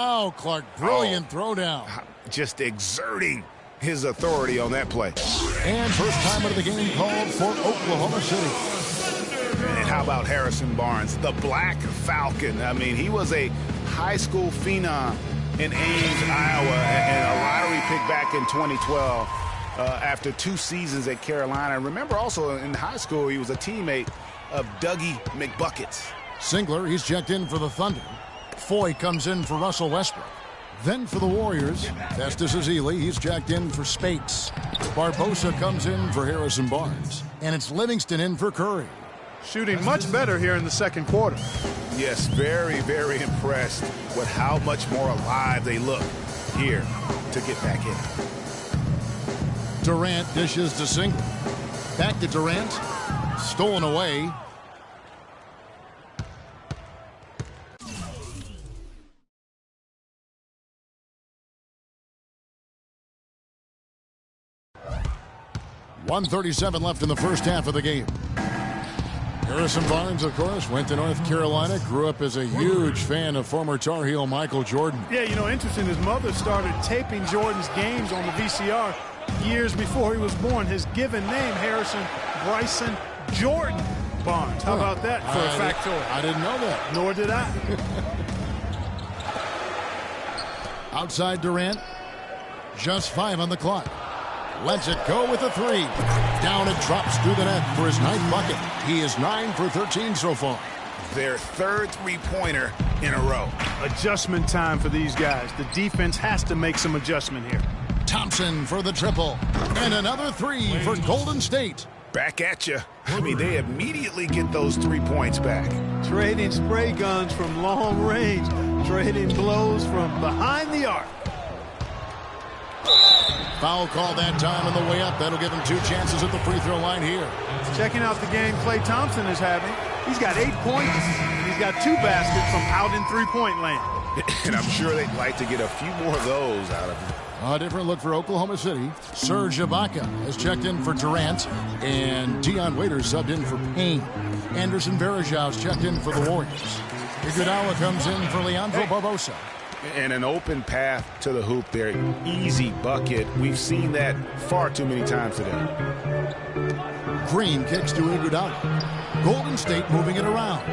Oh, Clark, brilliant throwdown. Just exerting his authority on that play. And first time of the game called for Oklahoma City. And how about Harrison Barnes, the Black Falcon? I mean, he was a high school phenom in Ames, Iowa, and a lottery pick back in 2012 after 2 seasons at Carolina. Remember also in high school, he was a teammate of Dougie McBuckets. Singler, he's checked in for the Thunder. Foy comes in for Russell Westbrook. Then for the Warriors, Festus Ezeli, he's checked in for Spates. Barbosa comes in for Harrison Barnes. And it's Livingston in for Curry. Shooting much better here in the second quarter. Yes, very, very impressed with how much more alive they look here to get back in. Durant dishes to Singler. Back to Durant. Stolen away. .137 left in the first half of the game. Harrison Barnes, of course, went to North Carolina, grew up as a huge fan of former Tar Heel Michael Jordan. Yeah, you know, interesting, his mother started taping Jordan's games on the VCR years before he was born. His given name, Harrison Bryson Jordan Barnes. How about that for a factoid? I didn't know that. Nor did I. Outside Durant, just 5 on the clock. Lets it go with a 3. Down it drops through the net for his 9th bucket. He is 9 for 13 so far. Their 3rd 3-pointer in a row. Adjustment time for these guys. The defense has to make some adjustment here. Thompson for the triple. And another 3 for Golden State. Back at you. I mean, they immediately get those 3 points back. Trading spray guns from long range. Trading blows from behind the arc. Foul call that time on the way up. That'll give him 2 chances at the free throw line here. Checking out the game Klay Thompson is having. He's got 8 points, and he's got 2 baskets from out in three-point land. And I'm sure they'd like to get a few more of those out of him. A different look for Oklahoma City. Serge Ibaka has checked in for Durant, and Dion Waiters subbed in for Payne. Anderson Varejão's checked in for the Warriors. Iguodala comes in for Leandro Barbosa. And an open path to the hoop there. Easy bucket. We've seen that far too many times today. Green kicks to Iguodala. Golden State moving it around.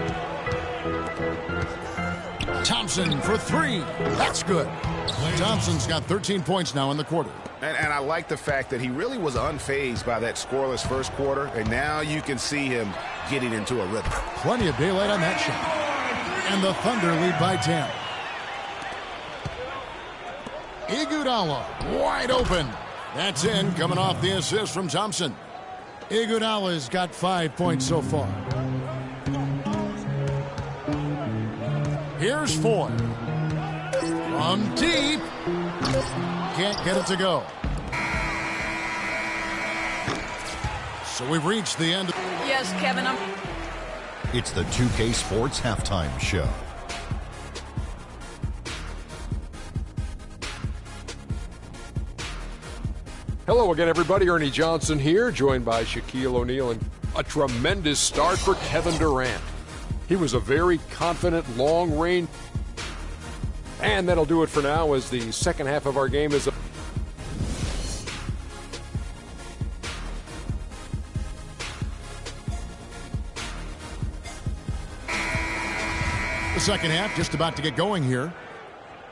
Thompson for 3. That's good. Thompson's got 13 points now in the quarter. And I like the fact that he really was unfazed by that scoreless first quarter. And now you can see him getting into a rhythm. Plenty of daylight on that shot. And the Thunder lead by 10. Iguodala wide open. That's in, coming off the assist from Thompson. Iguodala's got 5 points so far. Here's Foy. From deep. Can't get it to go. So we've reached the end. Yes, Kevin, It's the 2K Sports Halftime Show. Hello again, everybody. Ernie Johnson here, joined by Shaquille O'Neal, and a tremendous start for Kevin Durant. He was a very confident, long-range, and that'll do it for now as the second half of our game is the second half just about to get going here.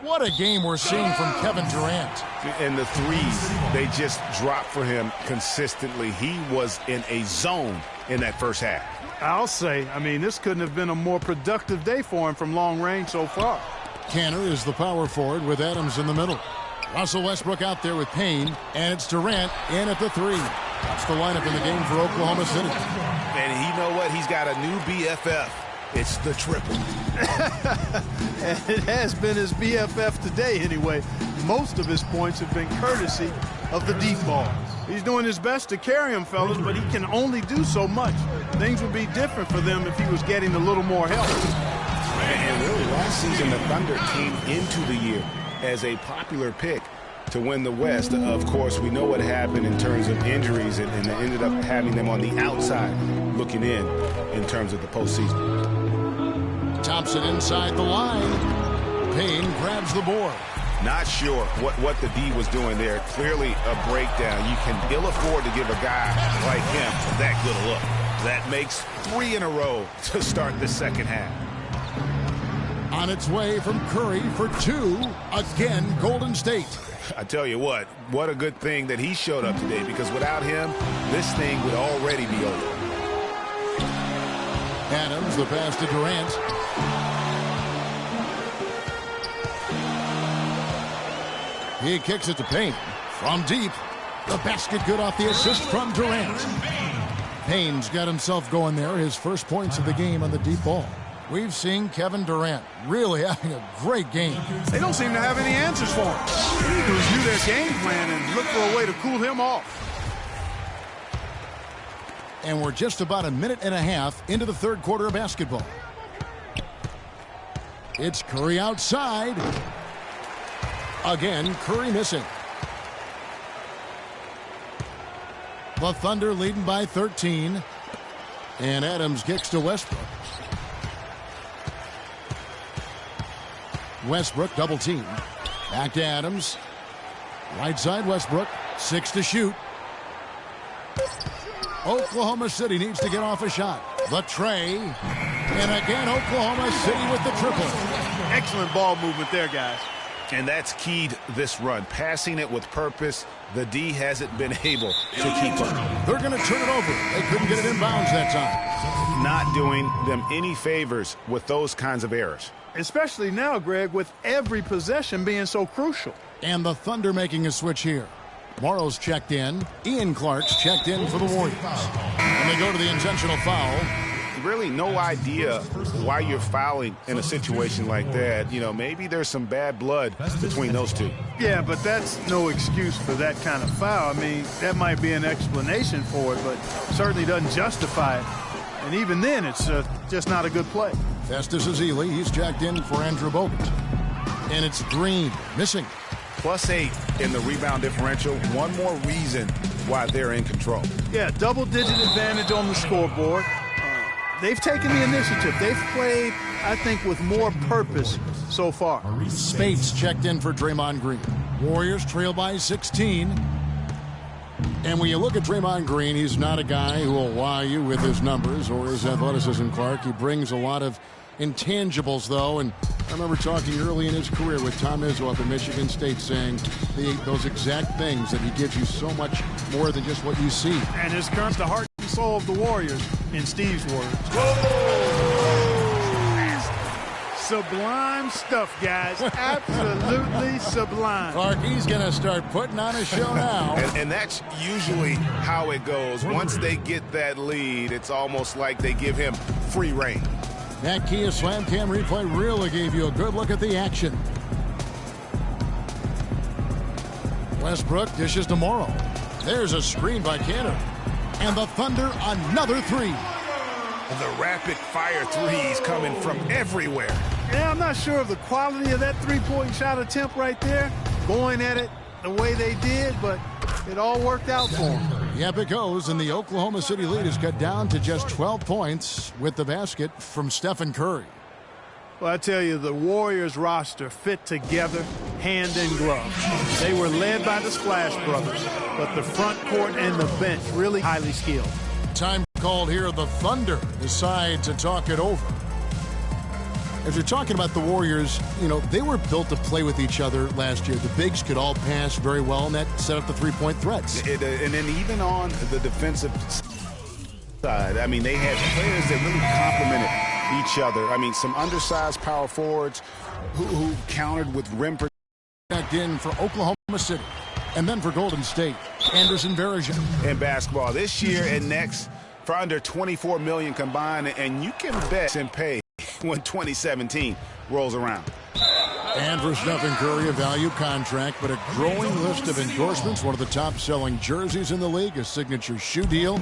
What a game we're seeing from Kevin Durant. And the threes, they just dropped for him consistently. He was in a zone in that first half. I'll say, I mean, this couldn't have been a more productive day for him from long range so far. Canner is the power forward with Adams in the middle. Russell Westbrook out there with Payne, and it's Durant in at the 3. That's the lineup in the game for Oklahoma City. And you know what? He's got a new BFF. It's the triple. And it has been his BFF today anyway. Most of his points have been courtesy of the deep ball. He's doing his best to carry him, fellas, but he can only do so much. Things would be different for them if he was getting a little more help. And really, last season, the Thunder came into the year as a popular pick to win the West. Of course, we know what happened in terms of injuries, and they ended up having them on the outside looking in terms of the postseason. Thompson inside the line. Payne grabs the board. Not sure what the D was doing there. Clearly a breakdown. You can ill afford to give a guy like him that good a look. That makes 3 in a row to start the second half. On its way from Curry for 2. Again, Golden State. I tell you what a good thing that he showed up today, because without him, this thing would already be over. Adams, the pass to Durant. He kicks it to Payne. From deep, the basket good off the assist from Durant. Payne's got himself going there, his first points of the game on the deep ball. We've seen Kevin Durant really having a great game. They don't seem to have any answers for him. They need to review their game plan and look for a way to cool him off. And we're just about a minute and a half into the third quarter of basketball. It's Curry outside. Again, Curry missing. The Thunder leading by 13. And Adams kicks to Westbrook. Westbrook double team. Back to Adams. Right side Westbrook. 6 to shoot. Oklahoma City needs to get off a shot. The tray. And again, Oklahoma City with the triple. Excellent ball movement there, guys. And that's keyed this run. Passing it with purpose. The D hasn't been able to keep up. They're going to turn it over. They couldn't get it inbounds that time. Not doing them any favors with those kinds of errors. Especially now, Greg, with every possession being so crucial. And the Thunder making a switch here. Morrow's checked in. Ian Clark's checked in for the Warriors. And they go to the intentional foul. Really no idea why you're fouling in a situation like that. You know, maybe there's some bad blood between those two. Yeah, but that's no excuse for that kind of foul. I mean, that might be an explanation for it, but certainly doesn't justify it. And even then, it's just not a good play. Festus Ezeli, he's checked in for Andrew Bogut. And it's Green, missing. +8 in the rebound differential. One more reason why they're in control. Yeah, double-digit advantage on the scoreboard. They've taken the initiative. They've played, I think, with more purpose so far. Spates checked in for Draymond Green. Warriors trail by 16. And when you look at Draymond Green, he's not a guy who will wow you with his numbers or his athleticism, Clark. He brings a lot of intangibles, though. And I remember talking early in his career with Tom Izzo up at Michigan State saying those exact things, that he gives you so much more than just what you see. And his current the heart and soul of the Warriors, in Steve's words. Sublime stuff, guys. Absolutely sublime. Clark, he's going to start putting on a show now. And that's usually how it goes. Once they get that lead, it's almost like they give him free reign. That Kia Slam Cam replay really gave you a good look at the action. Westbrook dishes to Morrow. There's a screen by Canada. And the Thunder, another three. The rapid-fire threes coming from everywhere. Yeah, I'm not sure of the quality of that three-point shot attempt right there, going at it the way they did, but it all worked out for them. Yep, it goes, and the Oklahoma City lead is cut down to just 12 points with the basket from Stephen Curry. Well, I tell you, the Warriors roster fit together hand in glove. They were led by the Splash Brothers, but the front court and the bench really highly skilled. Time called here. The Thunder decide to talk it over. As you're talking about the Warriors, you know, they were built to play with each other last year. The bigs could all pass very well, and that set up the three-point threats. And then even on the defensive side, I mean, they had players that really complemented each other. I mean, some undersized power forwards who countered with rim protection. Back in for Oklahoma City. And then for Golden State, Anderson Varejao. In basketball this year and next for under $24 million combined, and you can bet and pay when 2017 rolls around. And for Stephen Curry, a value contract, but a growing list of endorsements. One of the top-selling jerseys in the league, a signature shoe deal.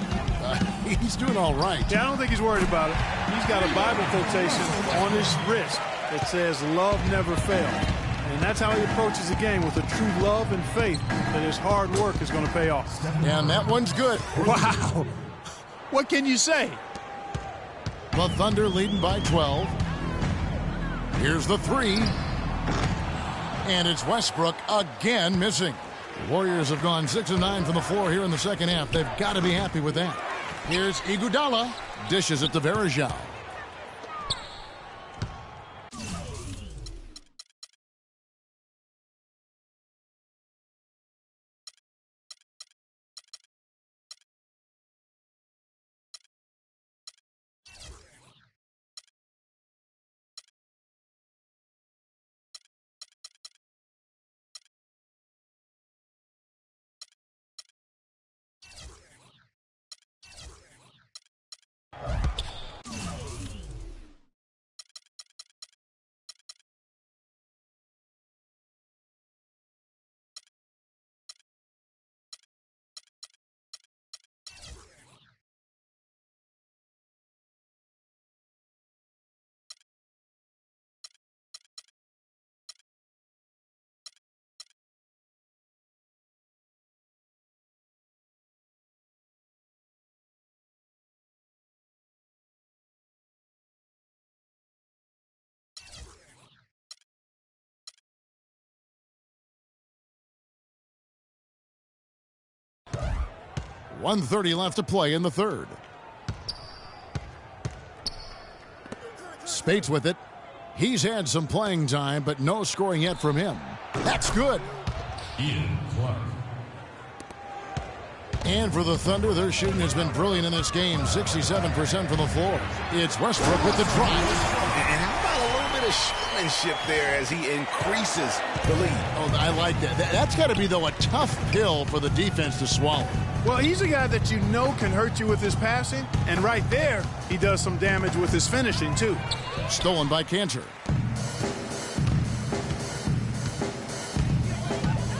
He's doing all right. Yeah, I don't think he's worried about it. He's got a Bible quotation on his wrist that says, "Love never fails." And that's how he approaches the game, with a true love and faith that his hard work is going to pay off. And that one's good. Wow. What can you say? The Thunder leading by 12. Here's the three. And it's Westbrook again missing. The Warriors have gone 6 of 9 from the floor here in the second half. They've got to be happy with that. Here's Iguodala. Dishes it to Varejao. .130 left to play in the third. Spates with it. He's had some playing time, but no scoring yet from him. That's good. Ian Clark. And for the Thunder, their shooting has been brilliant in this game. 67% from the floor. It's Westbrook with the drive. And how about a little bit of showmanship there as he increases the lead? Oh, I like that. That's got to be, though, a tough pill for the defense to swallow. Well, he's a guy that you know can hurt you with his passing, and right there, he does some damage with his finishing, too. Stolen by Cantor.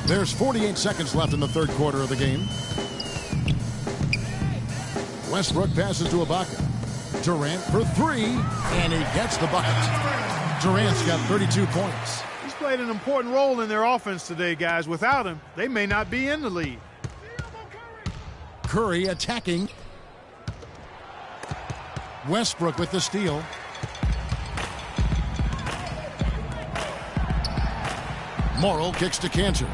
There's 48 seconds left in the third quarter of the game. Westbrook passes to Ibaka. Durant for three, and he gets the bucket. Durant's got 32 points. He's played an important role in their offense today, guys. Without him, they may not be in the lead. Curry attacking. Westbrook with the steal. Morrow kicks to Cantor.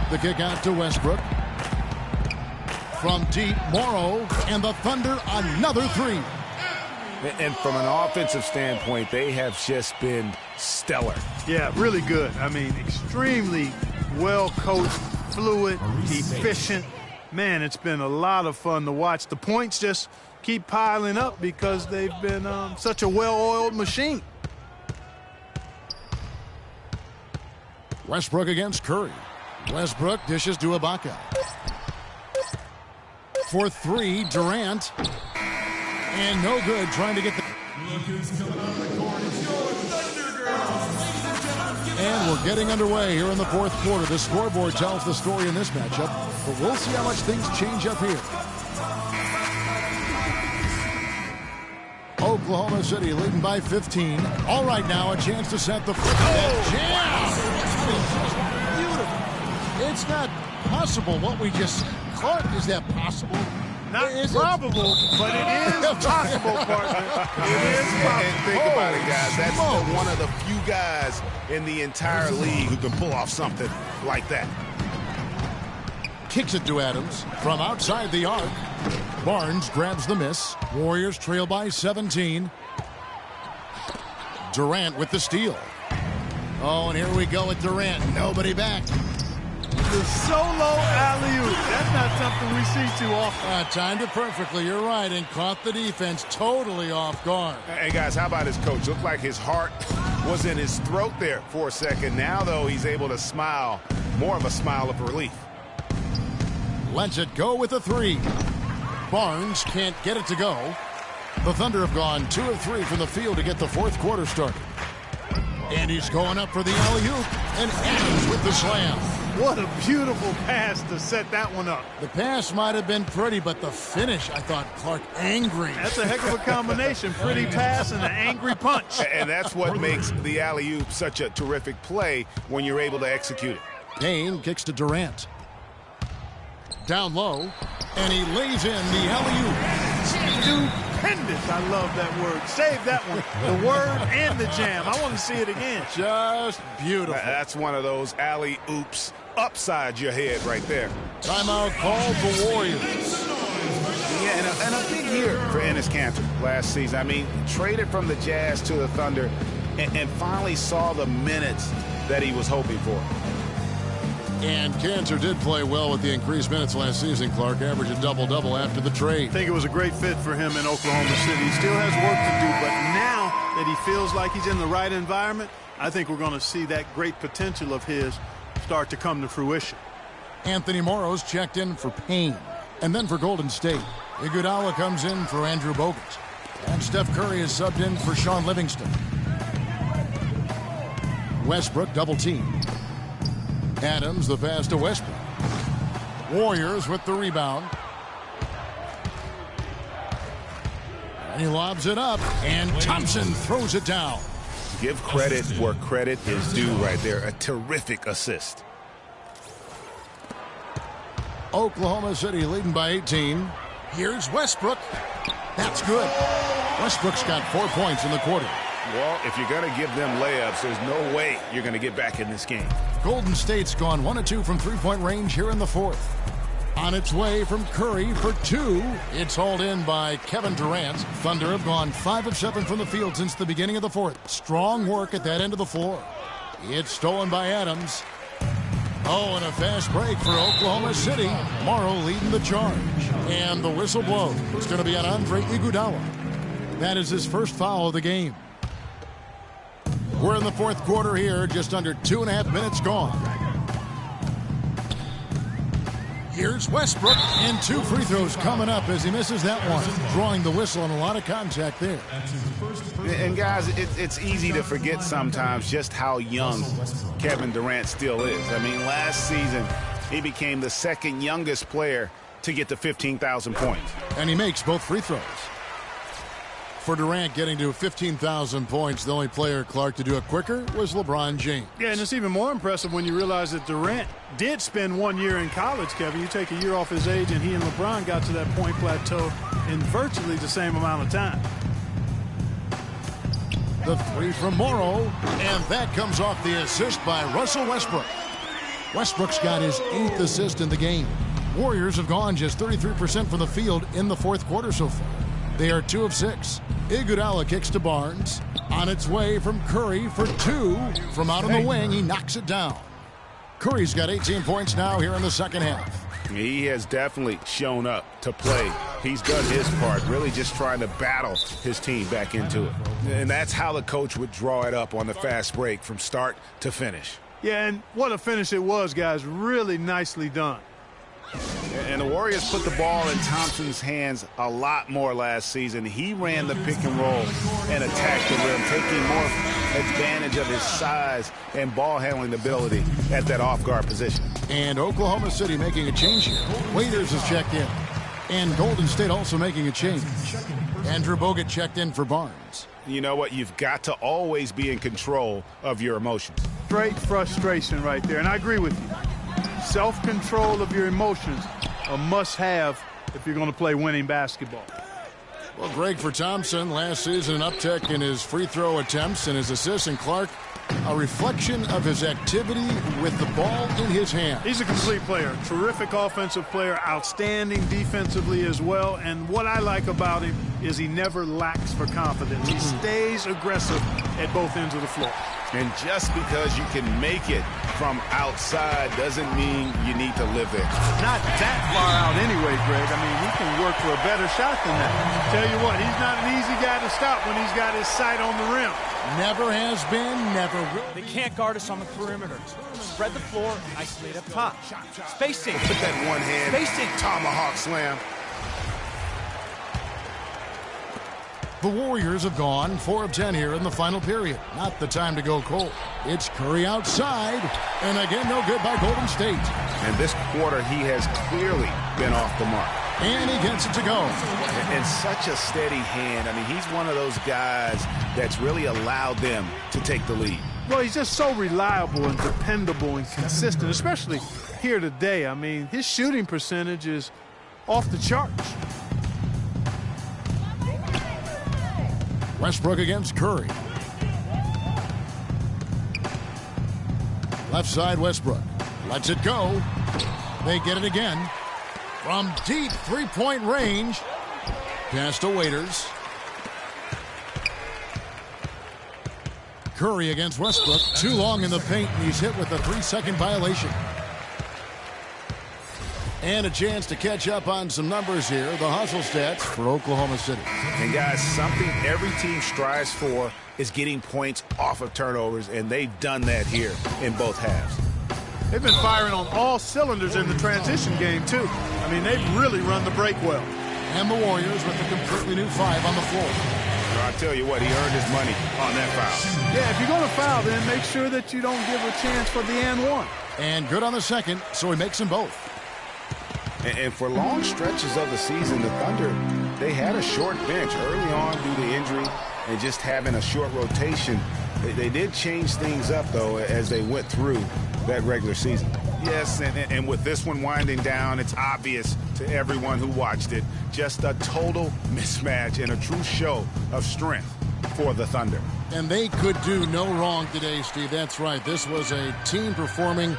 The kick out to Westbrook. From deep, Morrow, and the Thunder another three. And from an offensive standpoint, they have just been stellar. Yeah, really good. I mean, extremely well coached, fluid, efficient. Man, it's been a lot of fun to watch. The points just keep piling up because they've been such a well-oiled machine. Westbrook against Curry. Westbrook dishes to Ibaka. For three, Durant. And no good, trying to get the... Look who's coming on the court. It's your Thunder Girls. Ladies and gentlemen, And we're getting underway here in the fourth quarter. The scoreboard tells the story in this matchup, but we'll see how much things change up here. Oklahoma City leading by 15. All right, now a chance to set the... Jam! Beautiful. It's not possible what we just... Clark, is that possible? Not probable, but it is possible, partner. It is possible. And think about it, guys. That's one of the few guys in the entire league who can pull off something like that. Kicks it to Adams from outside the arc. Barnes grabs the miss. Warriors trail by 17. Durant with the steal. Oh, and here we go with Durant. Nobody back. The solo alley-oop. That's not something we see too often. Timed it perfectly. You're right, and caught the defense totally off guard. Hey, guys, how about his coach? Looked like his heart was in his throat there for a second. Now, though, he's able to smile. More of a smile of relief. Lets it go with a three. Barnes can't get it to go. The Thunder have gone 2 of 3 from the field to get the fourth quarter started. And he's going up for the alley-oop, and Adams with the slam. What a beautiful pass to set that one up. The pass might have been pretty, but the finish, I thought, Clark, angry. That's a heck of a combination. Pretty pass and an angry punch. And that's what makes the alley-oop such a terrific play when you're able to execute it. Kane kicks to Durant. Down low, and he lays in the alley-oop. Stupendous. I love that word. Save that one. The word and the jam. I want to see it again. Just beautiful. That's one of those alley-oops upside your head right there. Timeout called the Warriors. Yeah, and a big year for Enes Kanter last season. I mean, traded from the Jazz to the Thunder and finally saw the minutes that he was hoping for. And Kanter did play well with the increased minutes last season, Clark. Averaged a double-double after the trade. I think it was a great fit for him in Oklahoma City. He still has work to do, but now that he feels like he's in the right environment, I think we're going to see that great potential of his start to come to fruition. Anthony Morrow's checked in for Payne. And then for Golden State, Iguodala comes in for Andrew Bogut. And Steph Curry is subbed in for Sean Livingston. Westbrook double team. Adams the pass to Westbrook. Warriors with the rebound. And he lobs it up, and Thompson throws it down. Give credit where credit is due right there. A terrific assist. Oklahoma City leading by 18. Here's Westbrook. That's good. Westbrook's got 4 points in the quarter. Well, if you're going to give them layups, there's no way you're going to get back in this game. Golden State's gone 1 of 2 from three-point range here in the fourth. On its way from Curry for 2. It's hauled in by Kevin Durant. Thunder have gone 5 of 7 from the field since the beginning of the fourth. Strong work at that end of the floor. It's stolen by Adams. Oh, and a fast break for Oklahoma City. Morrow leading the charge. And the whistle blows. It's going to be on Andre Iguodala. That is his first foul of the game. We're in the fourth quarter here, just under 2.5 minutes gone. Here's Westbrook, and 2 free throws coming up as he misses that one. Drawing the whistle and a lot of contact there. And guys, it's easy to forget sometimes just how young Kevin Durant still is. I mean, last season, he became the second youngest player to get to 15,000 points. And he makes both free throws. For Durant getting to 15,000 points, the only player, Clark, to do it quicker was LeBron James. Yeah, and it's even more impressive when you realize that Durant did spend 1 year in college, Kevin. You take a year off his age, and he and LeBron got to that point plateau in virtually the same amount of time. The 3 from Morrow, and that comes off the assist by Russell Westbrook. Westbrook's got his 8th assist in the game. Warriors have gone just 33% from the field in the fourth quarter so far. They are 2 of 6. Iguodala kicks to Barnes. On its way from Curry for 2. From out on the wing, he knocks it down. Curry's got 18 points now here in the second half. He has definitely shown up to play. He's done his part, really just trying to battle his team back into it. And that's how the coach would draw it up on the fast break from start to finish. Yeah, and what a finish it was, guys. Really nicely done. And the Warriors put the ball in Thompson's hands a lot more last season. He ran the pick and roll and attacked the rim, taking more advantage of his size and ball handling ability at that off-guard position. And Oklahoma City making a change here. Waiters has checked in. And Golden State also making a change. Andrew Bogut checked in for Barnes. You know what? You've got to always be in control of your emotions. Straight frustration right there, and I agree with you. Self-control of your emotions, a must-have if you're going to play winning basketball. Well, Greg, for Thompson, last season an uptick in his free throw attempts and his assists, and Clark, a reflection of his activity with the ball in his hand. He's a complete player, terrific offensive player, outstanding defensively as well, and what I like about him is he never lacks for confidence. He stays aggressive at both ends of the floor. And just because you can make it from outside doesn't mean you need to live there. Not that far out anyway, Greg. I mean, he can work for a better shot than that. Tell you what, he's not an easy guy to stop when he's got his sight on the rim. Never has been, never will. They can't guard us on the perimeter. Spread the floor, isolate up top. Spacing. Put that one hand Spacing. tomahawk slam. The Warriors have gone 4 of 10 here in the final period. Not the time to go cold. It's Curry outside, and again, no good by Golden State. And this quarter, he has clearly been off the mark. And he gets it to go. And such a steady hand. I mean, he's one of those guys that's really allowed them to take the lead. Well, he's just so reliable and dependable and consistent, especially here today. I mean, his shooting percentage is off the charts. Westbrook against Curry. Left side, Westbrook. Lets it go. They get it again. From deep three-point range. Pass to Waiters. Curry against Westbrook. Too long in the paint, and he's hit with a 3-second violation. And a chance to catch up on some numbers here. The hustle stats for Oklahoma City. And guys, something every team strives for is getting points off of turnovers, and they've done that here in both halves. They've been firing on all cylinders in the transition game, too. I mean, they've really run the break well. And the Warriors with a completely new 5 on the floor. Well, I'll tell you what, he earned his money on that foul. Yeah, if you're going to foul, then make sure that you don't give a chance for the and one. And good on the second, so he makes them both. And for long stretches of the season, the Thunder, they had a short bench early on due to injury and just having a short rotation. They did change things up, though, as they went through that regular season. Yes, and with this one winding down, it's obvious to everyone who watched it, just a total mismatch and a true show of strength for the Thunder. And they could do no wrong today, Steve. That's right. This was a team performing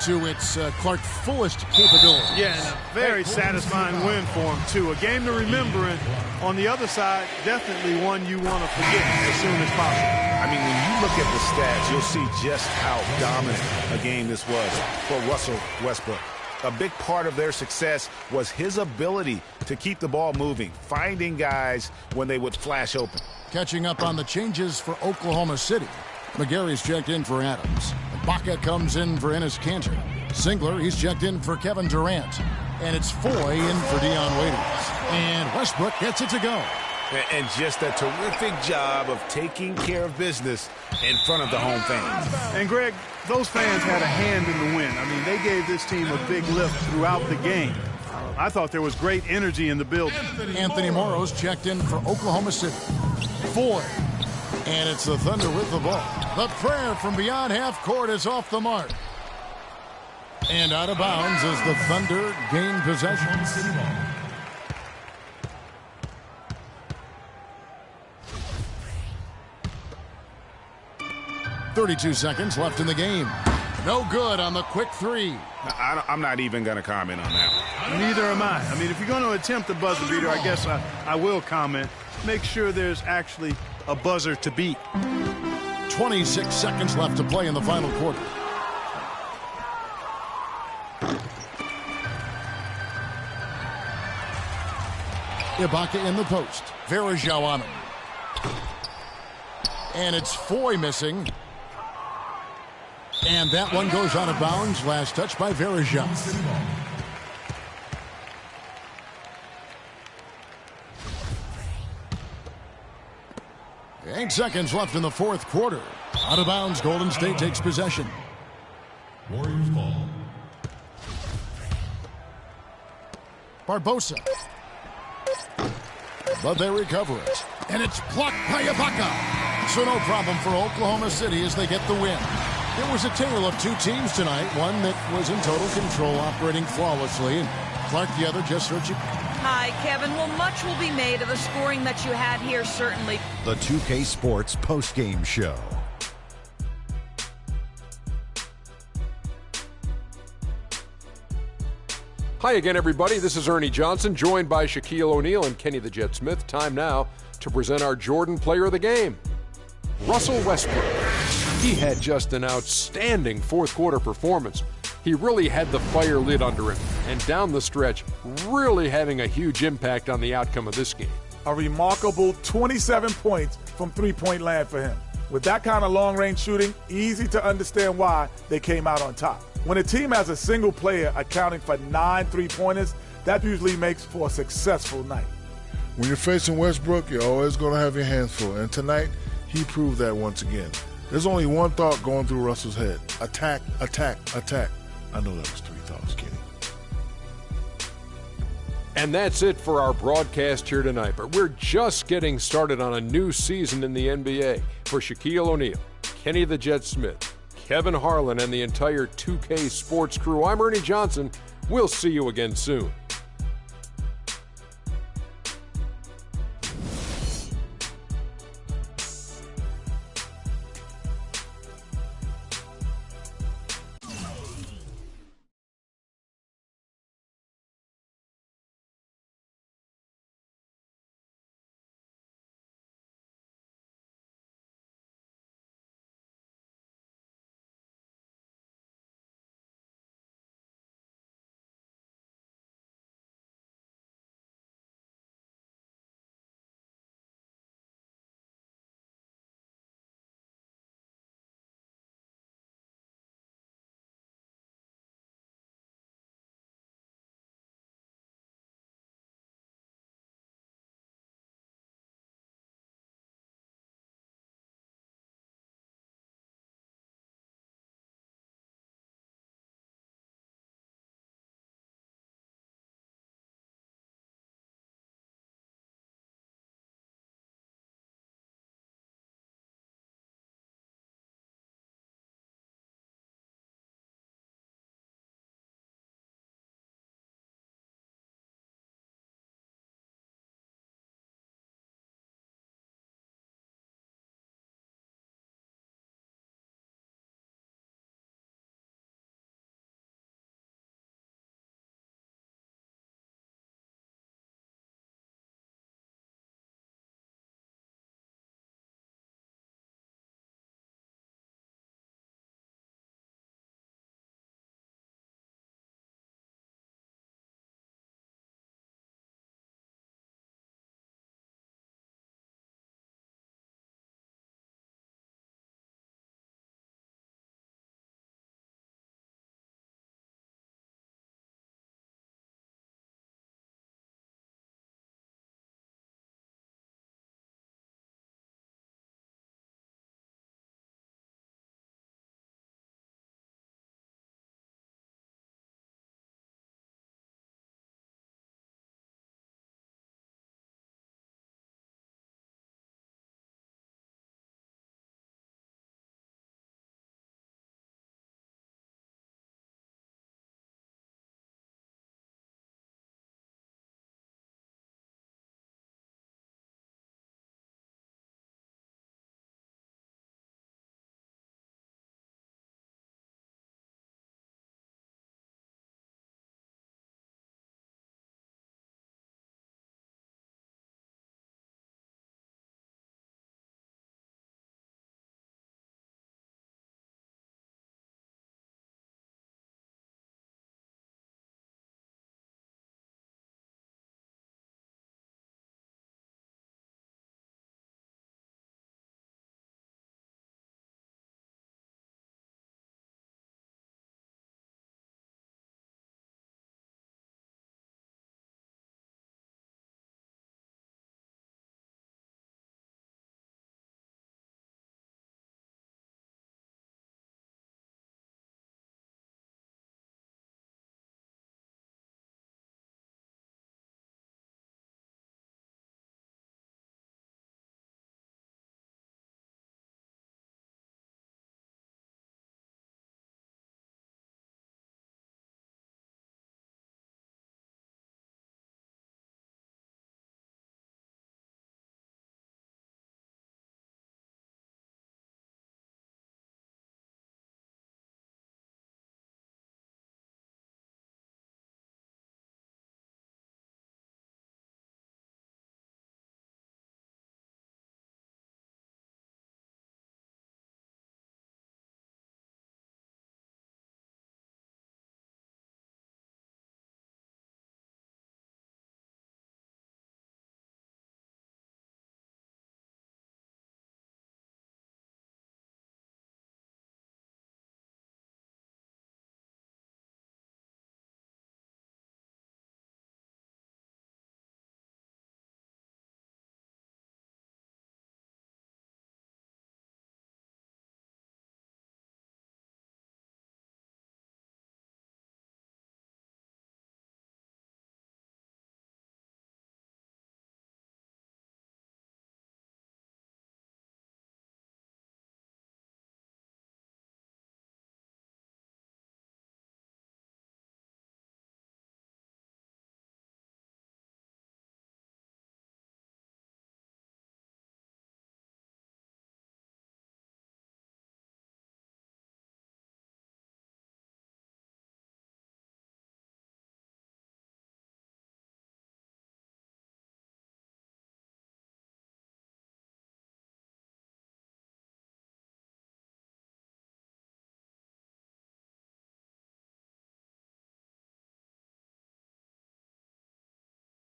to its Clark fullest capability. Yeah, and a very satisfying win for him, too. A game to remember, and on the other side, definitely one you want to forget as soon as possible. I mean, when you look at the stats, you'll see just how dominant a game this was for Russell Westbrook. A big part of their success was his ability to keep the ball moving, finding guys when they would flash open. Catching up on the changes for Oklahoma City. McGarry's checked in for Adams. Ibaka comes in for Enes Kanter. Singler, he's checked in for Kevin Durant. And it's Foy in for Dion Waiters. And Westbrook gets it to go. And just a terrific job of taking care of business in front of the home fans. And, Greg, those fans had a hand in the win. I mean, they gave this team a big lift throughout the game. I thought there was great energy in the building. Anthony Morrow's checked in for Oklahoma City. Foy. And it's the Thunder with the ball. The prayer from beyond half court is off the mark. And out of bounds as the Thunder gain possession. 32 seconds left in the game. No good on the quick three. I'm not even going to comment on that one. Neither am I. I mean, if you're going to attempt a buzzer beater, I guess I will comment. Make sure there's actually a buzzer to beat. 26 seconds left to play in the final quarter. Ibaka in the post. Varejao on him. And it's Foy missing. And that one goes out of bounds. Last touch by Varejao. 8 seconds left in the fourth quarter. Out of bounds, Golden State takes possession. Warriors ball. Barbosa. But they recover it. And it's blocked by Ibaka. So no problem for Oklahoma City as they get the win. It was a tale of two teams tonight. One that was in total control, operating flawlessly. And Clark, the other, just searching. Hi, Kevin. Well, much will be made of the scoring that you had here, certainly. The 2K Sports postgame show. Hi again, everybody. This is Ernie Johnson, joined by Shaquille O'Neal and Kenny the Jet Smith. Time now to present our Jordan Player of the Game, Russell Westbrook. He had just an outstanding fourth quarter performance. He really had the fire lit under him, and down the stretch, really having a huge impact on the outcome of this game. A remarkable 27 points from three-point land for him. With that kind of long-range shooting, easy to understand why they came out on top. When a team has a single player accounting for 9 three-pointers, that usually makes for a successful night. When you're facing Westbrook, you're always going to have your hands full. And tonight, he proved that once again. There's only one thought going through Russell's head. Attack, attack, attack. I know that was 3 thoughts, Kenny. And that's it for our broadcast here tonight. But we're just getting started on a new season in the NBA. For Shaquille O'Neal, Kenny the Jet Smith, Kevin Harlan, and the entire 2K Sports crew, I'm Ernie Johnson. We'll see you again soon.